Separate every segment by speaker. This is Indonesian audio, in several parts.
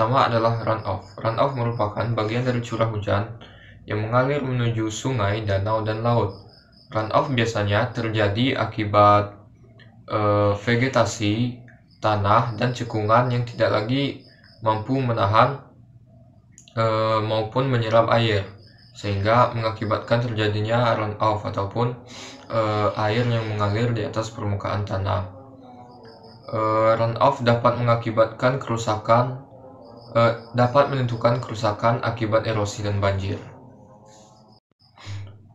Speaker 1: pertama adalah runoff. Runoff merupakan bagian dari curah hujan yang mengalir menuju sungai, danau, dan laut. Runoff biasanya terjadi akibat vegetasi, tanah, dan cekungan yang tidak lagi mampu menahan maupun menyerap air, sehingga mengakibatkan terjadinya runoff ataupun air yang mengalir di atas permukaan tanah. Runoff dapat mengakibatkan kerusakan, dapat menentukan kerusakan akibat erosi dan banjir.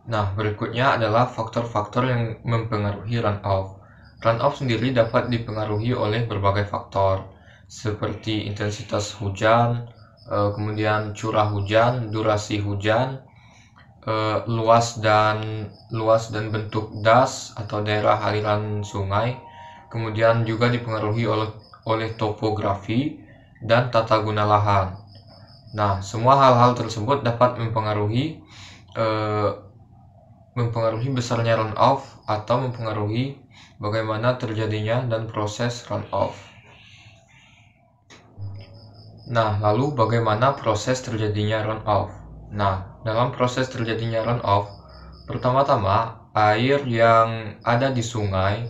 Speaker 1: Nah, berikutnya adalah faktor-faktor yang mempengaruhi runoff. Runoff sendiri dapat dipengaruhi oleh berbagai faktor, seperti intensitas hujan, kemudian curah hujan, durasi hujan, luas dan bentuk das atau daerah aliran sungai, kemudian juga dipengaruhi oleh topografi dan tata guna lahan. Nah, semua hal-hal tersebut dapat mempengaruhi besarnya runoff atau mempengaruhi bagaimana terjadinya dan proses runoff. Nah, lalu bagaimana proses terjadinya runoff? Nah, dalam proses terjadinya runoff, pertama-tama air yang ada di sungai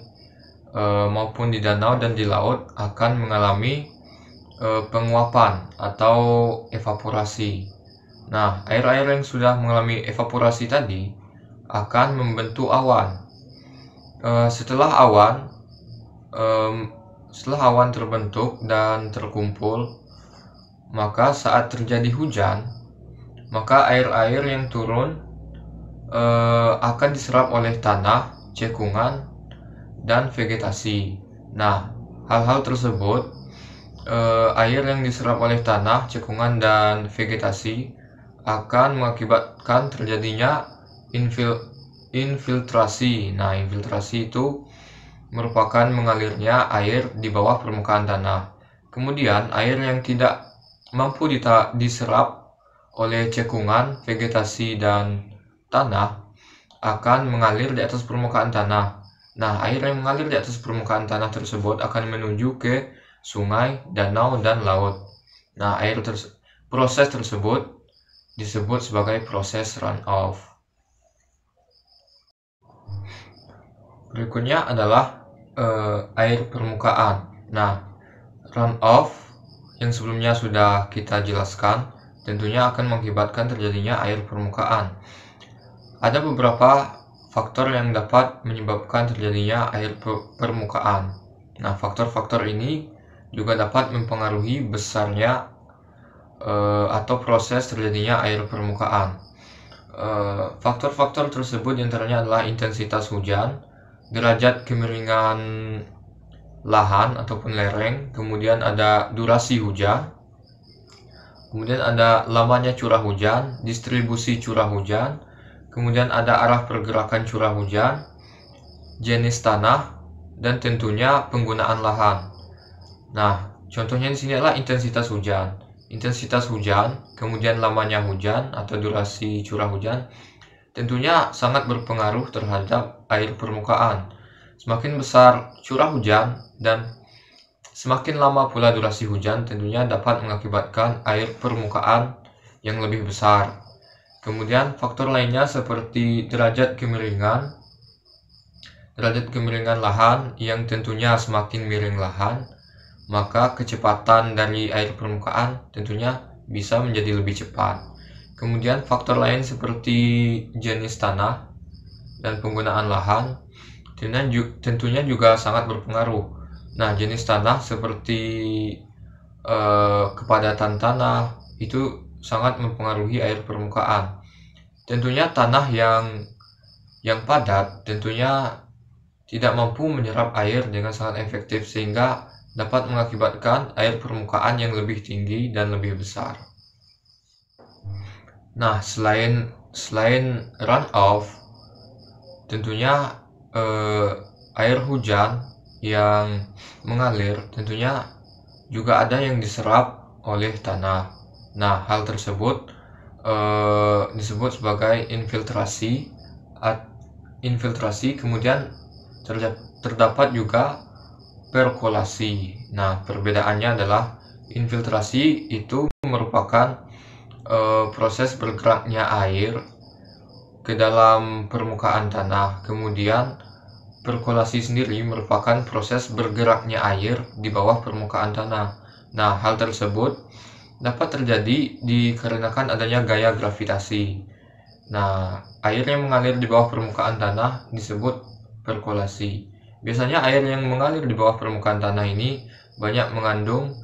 Speaker 1: maupun di danau dan di laut akan mengalami penguapan atau evaporasi. Nah, air-air yang sudah mengalami evaporasi tadi akan membentuk awan. Setelah awan terbentuk dan terkumpul, maka saat terjadi hujan, maka air-air yang turun akan diserap oleh tanah, cekungan, dan vegetasi. Nah, hal-hal tersebut, air yang diserap oleh tanah, cekungan, dan vegetasi akan mengakibatkan terjadinya infiltrasi. Nah, infiltrasi itu merupakan mengalirnya air di bawah permukaan tanah. Kemudian, air yang tidak mampu diserap oleh cekungan, vegetasi, dan tanah akan mengalir di atas permukaan tanah. Nah, air yang mengalir di atas permukaan tanah tersebut akan menuju ke sungai, danau, dan laut. Nah, proses tersebut disebut sebagai proses runoff. Berikutnya adalah air permukaan. Nah, runoff yang sebelumnya sudah kita jelaskan tentunya akan mengakibatkan terjadinya air permukaan. Ada beberapa faktor yang dapat menyebabkan terjadinya air permukaan. Nah, faktor-faktor ini juga dapat mempengaruhi besarnya atau proses terjadinya air permukaan. Faktor-faktor tersebut diantaranya adalah intensitas hujan, derajat kemiringan lahan ataupun lereng, kemudian ada durasi hujan, kemudian ada lamanya curah hujan, distribusi curah hujan, kemudian ada arah pergerakan curah hujan, jenis tanah, dan tentunya penggunaan lahan. Nah, contohnya di sini adalah intensitas hujan. Intensitas hujan, kemudian lamanya hujan atau durasi curah hujan, tentunya sangat berpengaruh terhadap air permukaan. Semakin besar curah hujan dan semakin lama pula durasi hujan tentunya dapat mengakibatkan air permukaan yang lebih besar. Kemudian faktor lainnya seperti derajat kemiringan lahan yang tentunya semakin miring lahan, maka kecepatan dari air permukaan tentunya bisa menjadi lebih cepat. Kemudian faktor lain seperti jenis tanah dan penggunaan lahan tentunya juga sangat berpengaruh. Nah, jenis tanah seperti kepadatan tanah itu sangat mempengaruhi air permukaan. Tentunya tanah yang padat tentunya tidak mampu menyerap air dengan sangat efektif, sehingga dapat mengakibatkan air permukaan yang lebih tinggi dan lebih besar. Nah, selain runoff, tentunya air hujan yang mengalir tentunya juga ada yang diserap oleh tanah. Nah, hal tersebut disebut sebagai infiltrasi. Kemudian terdapat juga perkolasi. Nah, perbedaannya adalah Infiltrasi itu merupakan proses bergeraknya air ke dalam permukaan tanah. Kemudian perkolasi sendiri merupakan proses bergeraknya air di bawah permukaan tanah. Nah, hal tersebut dapat terjadi dikarenakan adanya gaya gravitasi. Nah, air yang mengalir di bawah permukaan tanah disebut perkolasi. Biasanya air yang mengalir di bawah permukaan tanah ini banyak mengandung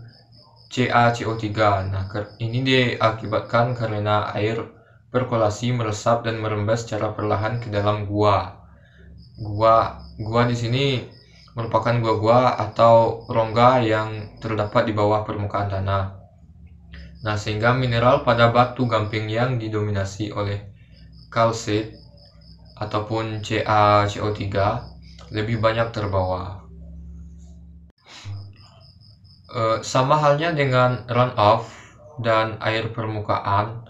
Speaker 1: CaCO3. Nah, ini diakibatkan karena air perkolasi meresap dan merembes secara perlahan ke dalam gua. Gua di sini merupakan gua-gua atau rongga yang terdapat di bawah permukaan tanah. Nah, sehingga mineral pada batu gamping yang didominasi oleh kalsit ataupun CaCO3 lebih banyak terbawa. Sama halnya dengan runoff dan air permukaan,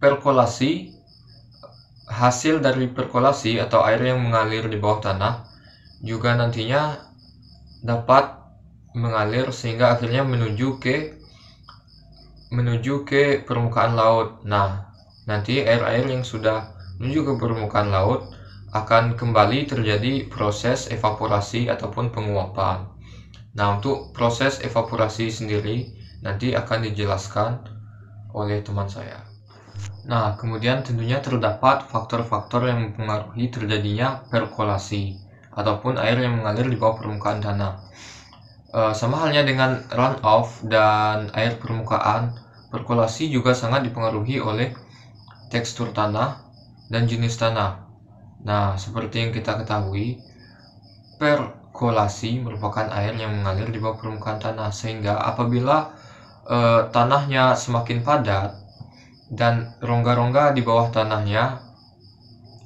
Speaker 1: perkolasi, hasil dari perkolasi atau air yang mengalir di bawah tanah juga nantinya dapat mengalir sehingga akhirnya menuju ke permukaan laut. Nah, nanti air-air yang sudah menuju ke permukaan laut akan kembali terjadi proses evaporasi ataupun penguapan. Nah, untuk proses evaporasi sendiri nanti akan dijelaskan oleh teman saya. Nah, kemudian tentunya terdapat faktor-faktor yang mempengaruhi terjadinya perkolasi ataupun air yang mengalir di bawah permukaan tanah. Sama halnya dengan runoff dan air permukaan, perkolasi juga sangat dipengaruhi oleh tekstur tanah dan jenis tanah. Nah, seperti yang kita ketahui, perkolasi merupakan air yang mengalir di bawah permukaan tanah, sehingga apabila tanahnya semakin padat dan rongga-rongga di bawah tanahnya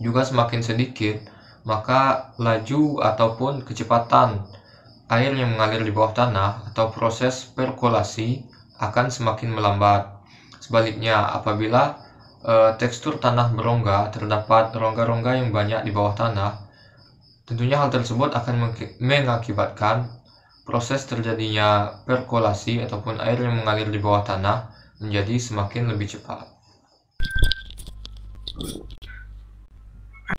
Speaker 1: juga semakin sedikit, maka laju ataupun kecepatan air yang mengalir di bawah tanah atau proses perkolasi akan semakin melambat. Sebaliknya, apabila tekstur tanah berongga, terdapat rongga-rongga yang banyak di bawah tanah, tentunya hal tersebut akan mengakibatkan proses terjadinya perkolasi ataupun air yang mengalir di bawah tanah menjadi semakin lebih cepat.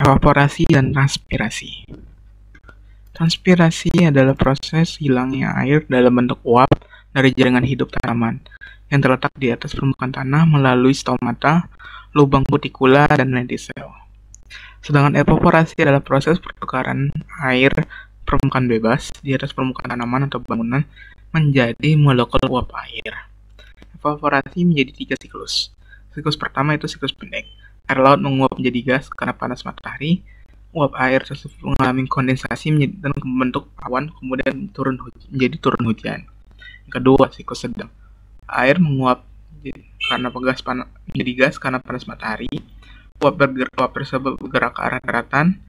Speaker 2: Evaporasi dan transpirasi. Transpirasi adalah proses hilangnya air dalam bentuk uap dari jaringan hidup tanaman yang terletak di atas permukaan tanah melalui stomata, lubang kutikula, dan lentisel. Sedangkan evaporasi adalah proses pertukaran air permukaan bebas di atas permukaan tanaman atau bangunan menjadi molekul uap air. Evaporasi menjadi 3 siklus. Siklus pertama itu siklus pendek. Air laut menguap menjadi gas karena panas matahari. Uap air tersebut mengalami kondensasi dan membentuk awan, kemudian menjadi turun hujan. Yang kedua, siklus sedang. Air menguap menjadi gas karena panas matahari. Uap tersebut bergerak ke arah daratan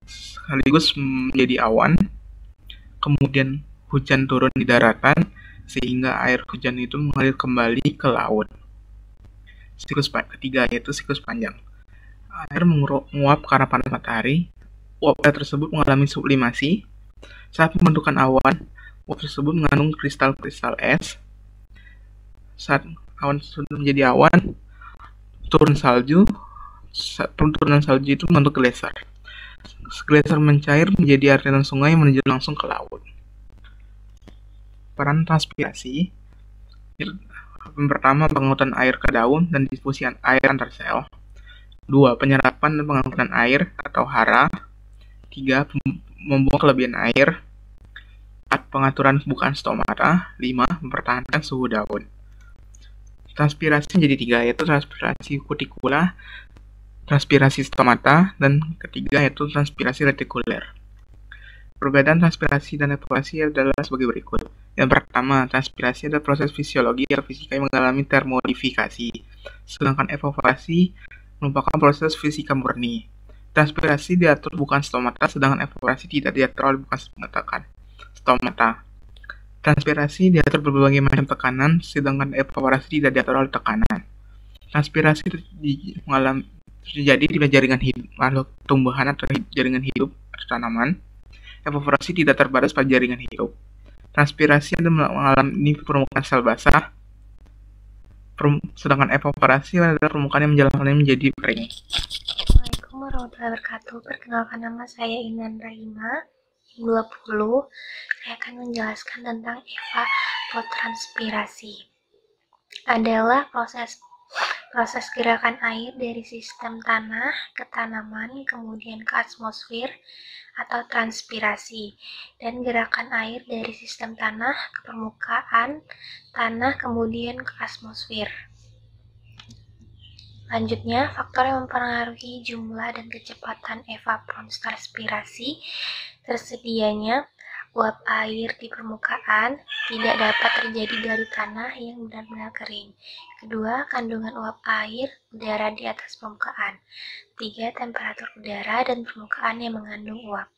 Speaker 2: sekaligus menjadi awan. Kemudian hujan turun di daratan sehingga air hujan itu mengalir kembali ke laut. Siklus ketiga yaitu siklus panjang. Air menguap karena panas matahari. Uap air tersebut mengalami sublimasi. Saat pembentukan awan, uap tersebut mengandung kristal-kristal es. Saat awan sudah menjadi awan, turun salju. Saat turunan salju itu membentuk gletser. Gletser mencair menjadi aliran sungai menuju langsung ke laut. Peran transpirasi. Yang pertama, pengangkutan air ke daun dan distribusi air antar sel. 2. Penyerapan dan pengangkutan air atau hara. 3. Membuang kelebihan air. 4. Pengaturan pembukaan stomata. 5. Mempertahankan suhu daun. Transpirasi menjadi 3, yaitu transpirasi kutikula, transpirasi stomata, dan ketiga yaitu transpirasi retikuler. Perbedaan transpirasi dan evaporasi adalah sebagai berikut. Yang pertama, transpirasi adalah proses fisiologi atau fisika yang mengalami termodifikasi, sedangkan evaporasi merupakan proses fisika murni. Transpirasi diatur bukan stomata, sedangkan evaporasi tidak diatur oleh bukan stomata. Transpirasi diatur berbagai macam tekanan, sedangkan evaporasi tidak diatur oleh tekanan. Transpirasi terjadi di jaringan hidup, makhluk tumbuhan atau jaringan hidup atau tanaman. Evaporasi tidak terbatas pada jaringan hidup. transpirasi adalah mengalami permukaan sel basah, sedangkan evaporasi adalah permukaan yang menjalankannya menjadi kering.
Speaker 3: Assalamualaikum warahmatullahi wabarakatuh. Perkenalkan, nama saya Inan Rahima, 20. Saya akan menjelaskan tentang evapotranspirasi. Adalah proses gerakan air dari sistem tanah ke tanaman, kemudian ke atmosfer atau transpirasi, dan gerakan air dari sistem tanah ke permukaan tanah, kemudian ke atmosfer. Selanjutnya, faktor yang mempengaruhi jumlah dan kecepatan evapotranspirasi: tersedianya uap air di permukaan tidak dapat terjadi dari tanah yang benar-benar kering. Kedua, kandungan uap air udara di atas permukaan. 3, temperatur udara dan permukaan yang mengandung uap.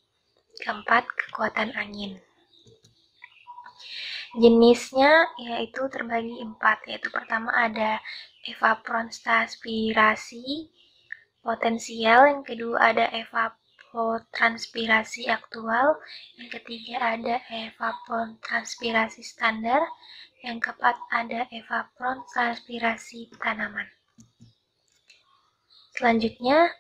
Speaker 3: Keempat, kekuatan angin. Jenisnya yaitu terbagi 4, yaitu pertama ada evapotranspirasi potensial, yang kedua ada evapotranspirasi aktual, yang ketiga ada evapotranspirasi standar, yang keempat ada evapotranspirasi tanaman. Selanjutnya,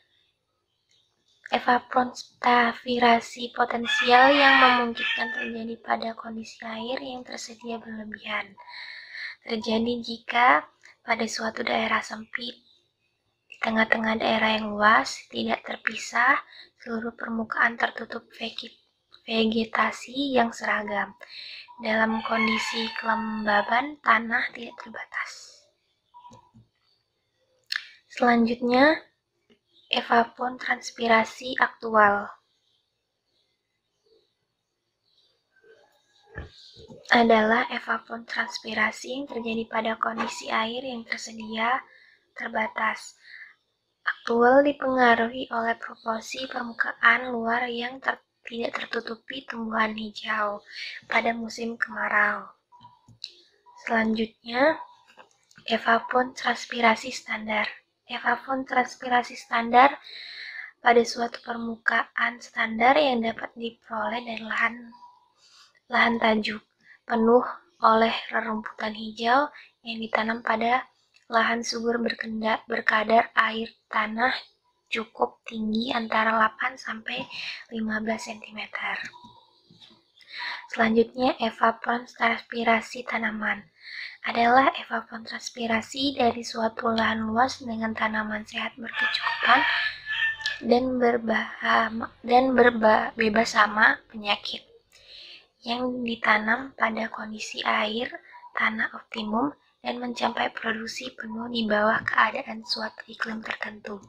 Speaker 3: evapotranspirasi potensial yang memungkinkan terjadi pada kondisi air yang tersedia berlebihan. Terjadi jika pada suatu daerah sempit, di tengah-tengah daerah yang luas, tidak terpisah, seluruh permukaan tertutup vegetasi yang seragam. Dalam kondisi kelembaban, tanah tidak terbatas. Selanjutnya, evapotranspirasi aktual adalah evapotranspirasi yang terjadi pada kondisi air yang tersedia terbatas. Aktual dipengaruhi oleh proporsi permukaan luar yang tidak tertutupi tumbuhan hijau pada musim kemarau. Selanjutnya, evapotranspirasi standar. Evapotranspirasi standar pada suatu permukaan standar yang dapat diperoleh dari lahan tajuk penuh oleh rerumputan hijau yang ditanam pada lahan subur berkadar air tanah cukup tinggi antara 8 sampai 15 cm. Selanjutnya, evapotranspirasi tanaman adalah evapotranspirasi dari suatu lahan luas dengan tanaman sehat berkecukupan dan bebas hama penyakit yang ditanam pada kondisi air tanah optimum dan mencapai produksi penuh di bawah keadaan suatu iklim tertentu.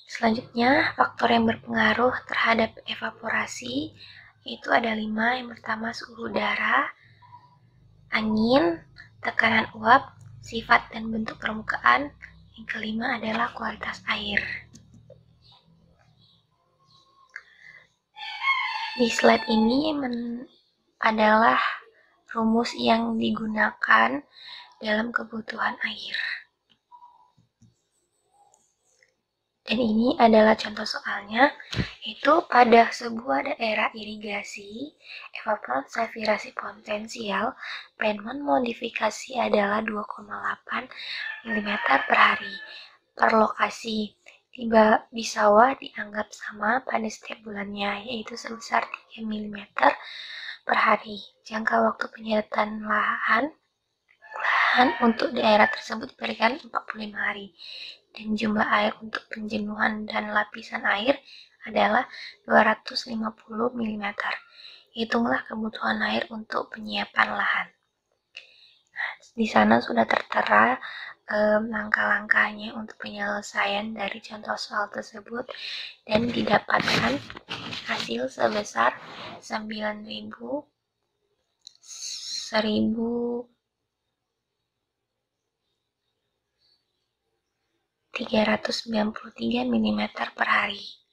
Speaker 3: Selanjutnya, faktor yang berpengaruh terhadap evaporasi itu ada 5. Yang pertama, suhu udara, angin, tekanan uap, sifat dan bentuk permukaan. Yang kelima adalah kualitas air. Di slide ini adalah rumus yang digunakan dalam kebutuhan air. Dan ini adalah contoh soalnya, yaitu pada sebuah daerah irigasi, evapotranspirasi potensial Penman modifikasi adalah 2,8 mm per hari per lokasi. Di sawah dianggap sama pada setiap bulannya, yaitu sebesar 3 mm per hari. Jangka waktu penyerapan lahan untuk daerah tersebut diberikan 45 hari. Dan jumlah air untuk penjenuhan dan lapisan air adalah 250 mm. Hitunglah kebutuhan air untuk penyiapan lahan. Nah, di sana sudah tertera langkah-langkahnya untuk penyelesaian dari contoh soal tersebut, dan didapatkan hasil sebesar 1.393 mm per hari.